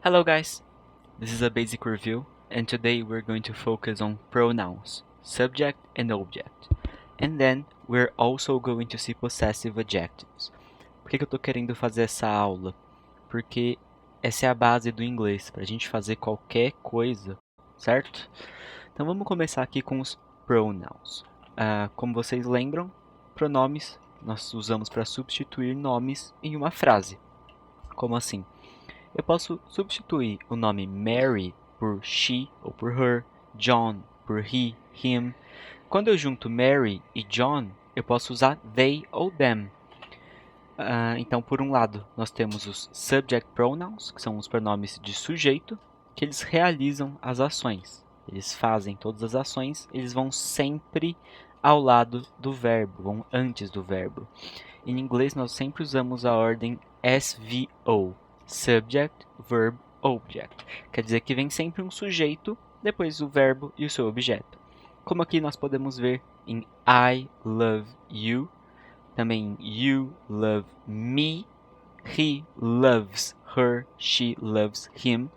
Hello guys, this is a basic review and today we're going to focus on pronouns, subject and object. And then we're also going to see possessive adjectives. Por que eu estou querendo fazer essa aula? Porque essa é a base do inglês, para a gente fazer qualquer coisa, certo? Então vamos começar aqui com os pronouns. Como vocês lembram, pronomes nós usamos para substituir nomes em uma frase. Como assim? Eu posso substituir o nome Mary por she ou por her, John por he, him. Quando eu junto Mary e John, eu posso usar they ou them. Então, por um lado, nós temos os subject pronouns, que são os pronomes de sujeito, que eles realizam as ações. Eles fazem todas as ações, eles vão sempre ao lado do verbo, vão antes do verbo. Em inglês, nós sempre usamos a ordem SVO. Subject, Verb, Object. Quer dizer que vem sempre um sujeito, depois o verbo e o seu objeto. Como aqui nós podemos ver em I love you, também em you love me, he loves her, she loves him.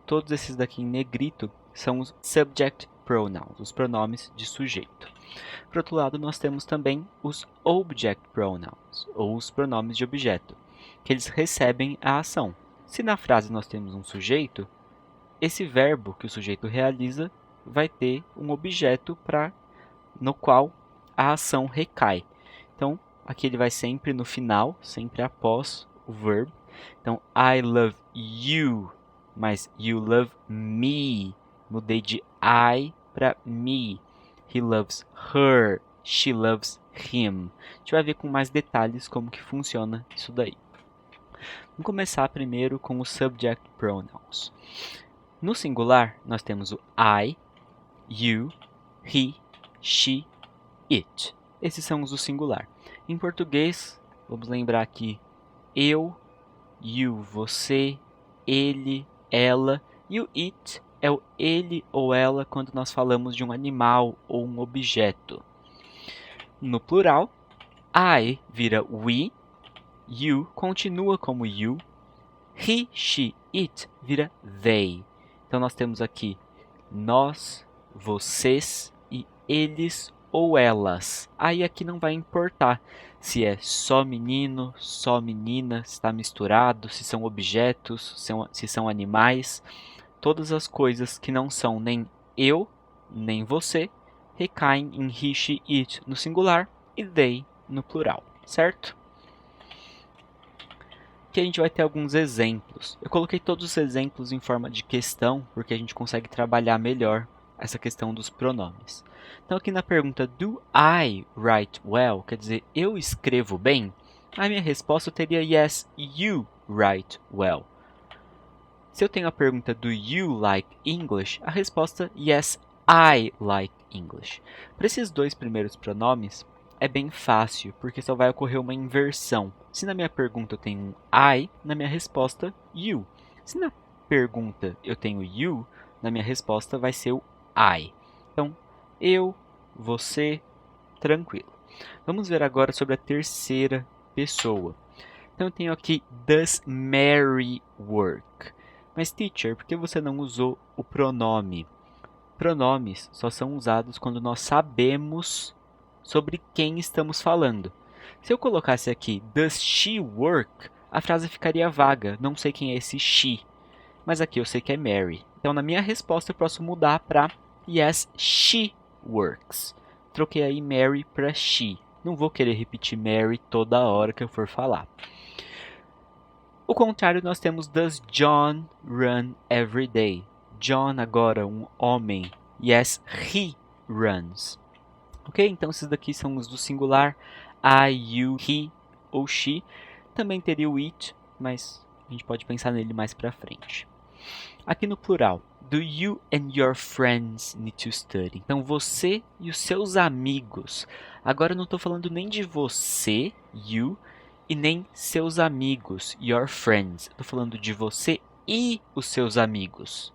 Todos esses daqui em negrito são os subject pronouns, os pronomes de sujeito. Por outro lado, nós temos também os object pronouns, ou os pronomes de objeto, que eles recebem a ação. Se na frase nós temos um sujeito, esse verbo que o sujeito realiza vai ter um objeto no qual a ação recai. Então, aqui ele vai sempre no final, sempre após o verbo. Então, I love you, mas you love me. Mudei de I para me. He loves her, she loves him. A gente vai ver com mais detalhes como que funciona isso daí. Vamos começar primeiro com os subject pronouns. No singular, nós temos o I, you, he, she, it. Esses são os do singular. Em português, vamos lembrar aqui eu, you, você, ele, ela. E o it é o ele ou ela quando nós falamos de um animal ou um objeto. No plural, I vira we, you continua como you, he, she, it vira they. Então nós temos aqui nós, vocês e eles ou elas. Aí aqui não vai importar se é só menino, só menina, se está misturado, se são objetos, se são animais. Todas as coisas que não são nem eu, nem você, recaem em he, she, it no singular e they no plural, certo? Aqui a gente vai ter alguns exemplos. Eu coloquei todos os exemplos em forma de questão, porque a gente consegue trabalhar melhor essa questão dos pronomes. Então aqui na pergunta, do I write well? Quer dizer, eu escrevo bem? A minha resposta teria yes, you write well. Se eu tenho a pergunta, do you like English? A resposta, yes, I like English. Para esses dois primeiros pronomes, é bem fácil, porque só vai ocorrer uma inversão. Se na minha pergunta eu tenho um I, na minha resposta, you. Se na pergunta eu tenho you, na minha resposta vai ser o I. Então, eu, você, tranquilo. Vamos ver agora sobre a terceira pessoa. Então, eu tenho aqui, does Mary work? Mas, teacher, por que você não usou o pronome? Pronomes só são usados quando nós sabemos sobre quem estamos falando. Se eu colocasse aqui, does she work? A frase ficaria vaga, não sei quem é esse she. Mas aqui eu sei que é Mary. Então, na minha resposta, eu posso mudar para yes, she works. Troquei aí Mary para she. Não vou querer repetir Mary toda hora que eu for falar. O contrário, nós temos does John run every day? John, agora um homem. Yes, he runs. Ok? Então, esses daqui são os do singular. I, you, he ou she. Também teria o it, mas a gente pode pensar nele mais pra frente. Aqui no plural, do you and your friends need to study? Então, você e os seus amigos. Agora, eu não estou falando nem de você, you, e nem seus amigos, your friends. Estou falando de você e os seus amigos.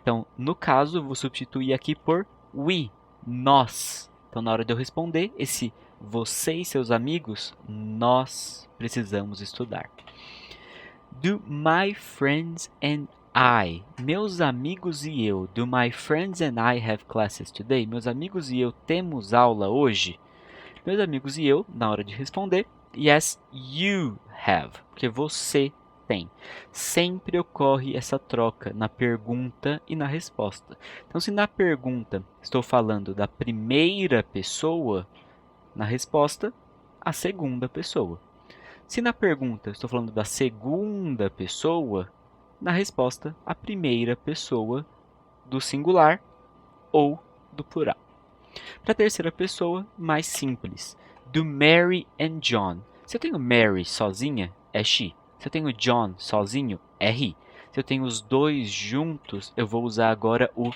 Então, no caso, eu vou substituir aqui por we, nós. Então, na hora de eu responder, esse você e seus amigos, nós precisamos estudar. Do my friends and I. Meus amigos e eu. Do my friends and I have classes today? Meus amigos e eu temos aula hoje? Meus amigos e eu, na hora de responder, yes, you have, porque você tem. Sempre ocorre essa troca na pergunta e na resposta. Então, se na pergunta estou falando da primeira pessoa, na resposta, a segunda pessoa. Se na pergunta estou falando da segunda pessoa, na resposta, a primeira pessoa do singular ou do plural. Para a terceira pessoa, mais simples. Do Mary and John. Se eu tenho Mary sozinha, é she. Se eu tenho John sozinho, é he. Se eu tenho os dois juntos, eu vou usar agora o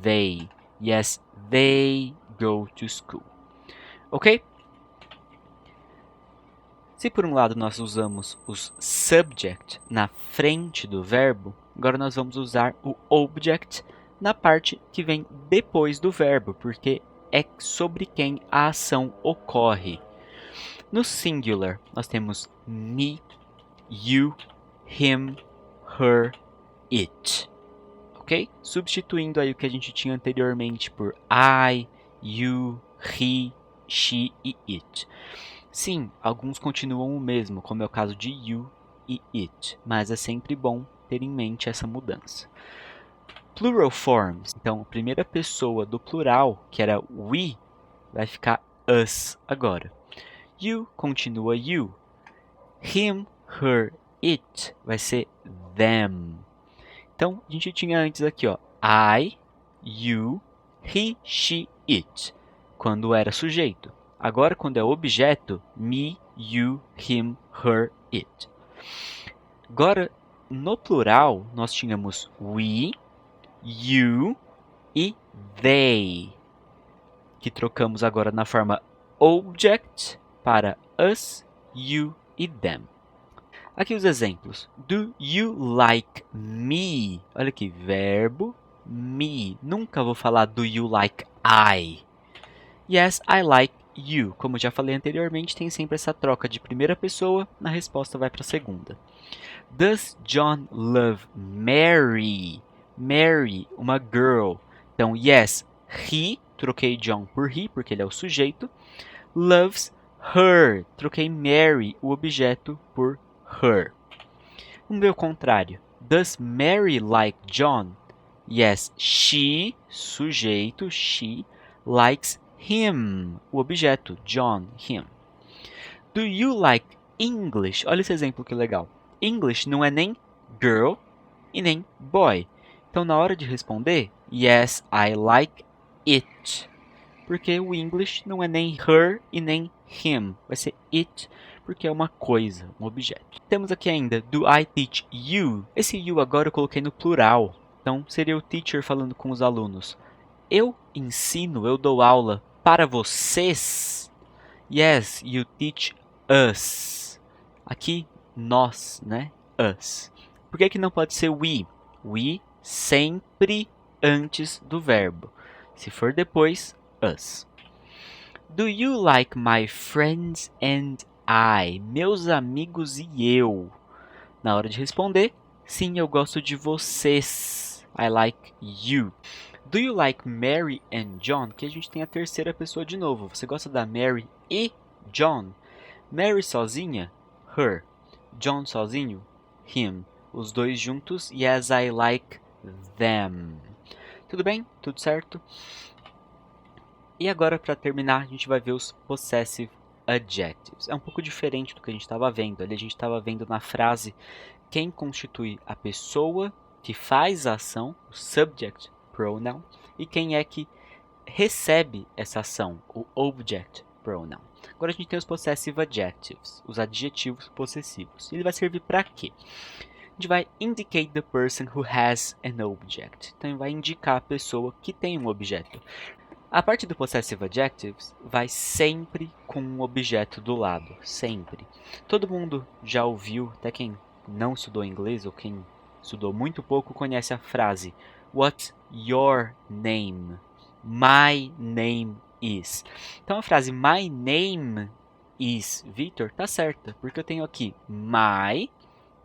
they. Yes, they go to school. Ok? Se por um lado nós usamos os subject na frente do verbo, agora nós vamos usar o object na parte que vem depois do verbo, porque é sobre quem a ação ocorre. No singular, nós temos me, you, him, her, it. Ok? Substituindo aí o que a gente tinha anteriormente por I, you, he, she e it. Sim, alguns continuam o mesmo, como é o caso de you e it, mas é sempre bom ter em mente essa mudança. Plural forms, então, a primeira pessoa do plural, que era we, vai ficar us agora. You continua you. Him, her, it vai ser them. Então, a gente tinha antes aqui, ó, I, you, he, she, it, quando era sujeito. Agora, quando é objeto, me, you, him, her, it. Agora, no plural, nós tínhamos we, you e they, que trocamos agora na forma object para us, you e them. Aqui os exemplos. Do you like me? Olha aqui, verbo me. Nunca vou falar do you like I. Yes, I like you. Como já falei anteriormente, tem sempre essa troca de primeira pessoa, na resposta vai para a segunda. Does John love Mary? Mary, uma girl. Então, yes, he, troquei John por he, porque ele é o sujeito. Loves her, troquei Mary, o objeto, por her. Vamos ver o contrário. Does Mary like John? Yes, she, sujeito, she, likes him, o objeto, John, him. Do you like English? Olha esse exemplo que legal. English não é nem girl e nem boy. Então, na hora de responder, yes, I like it. Porque o English não é nem her e nem him. Vai ser it, porque é uma coisa, um objeto. Temos aqui ainda, do I teach you? Esse you agora eu coloquei no plural. Então, seria o teacher falando com os alunos. Eu ensino, eu dou aula para vocês? Yes, you teach us. Aqui, nós, né? Us. Por que não pode ser we? We sempre antes do verbo. Se for depois, us. Do you like my friends and I? Meus amigos e eu. Na hora de responder, sim, eu gosto de vocês. I like you. Do you like Mary and John? Que a gente tem a terceira pessoa de novo. Você gosta da Mary e John? Mary sozinha, her. John sozinho, him. Os dois juntos, yes, I like them. Tudo bem? Tudo certo? E agora, para terminar, a gente vai ver os possessive adjectives. É um pouco diferente do que a gente estava vendo. Ali a gente estava vendo na frase quem constitui a pessoa que faz a ação, o subject pronoun, e quem é que recebe essa ação, o object pronoun. Agora a gente tem os possessive adjectives, os adjetivos possessivos. Ele vai servir para quê? A gente vai indicate the person who has an object. Então, vai indicar a pessoa que tem um objeto. A parte do possessive adjectives vai sempre com um objeto do lado, sempre. Todo mundo já ouviu, até quem não estudou inglês ou quem estudou muito pouco, conhece a frase What's your name? My name is. Então a frase My name is Victor tá certa, porque eu tenho aqui my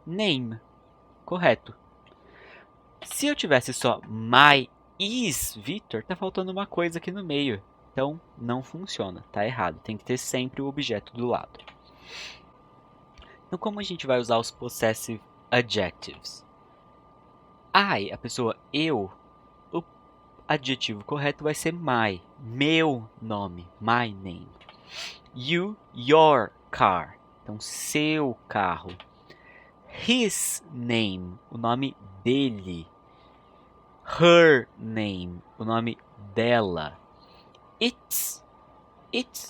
name, correto. Se eu tivesse só my is Victor, tá faltando uma coisa aqui no meio. Então, não funciona, tá errado. Tem que ter sempre o objeto do lado. Então, como a gente vai usar os possessive adjectives? I, a pessoa eu, o adjetivo correto vai ser my, meu nome, my name. You, your car, então seu carro. His name, o nome dele. Her name, o nome dela. Its,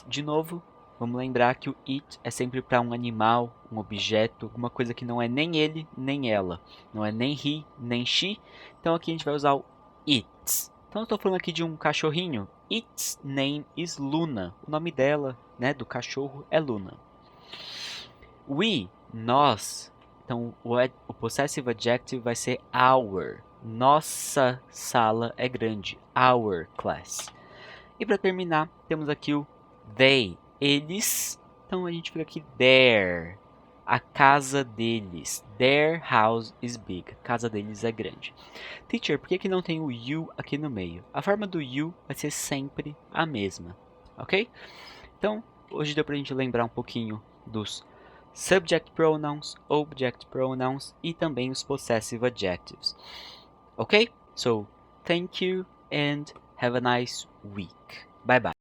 de novo, vamos lembrar que o it é sempre para um animal, um objeto, alguma coisa que não é nem ele, nem ela. Não é nem he, nem she. Então aqui a gente vai usar o its. Então eu estou falando aqui de um cachorrinho. Its name is Luna. O nome dela, né, do cachorro é Luna. We, nós. Então o possessive adjective vai ser our. Nossa sala é grande. Our class. E para terminar, temos aqui o they, eles. Então a gente fica aqui their, a casa deles. Their house is big. A casa deles é grande. Teacher, por que não tem o you aqui no meio? A forma do you vai ser sempre a mesma, ok? Então, hoje deu para a gente lembrar um pouquinho dos subject pronouns, object pronouns e também os possessive adjectives. Okay? So, thank you and have a nice week. Bye bye.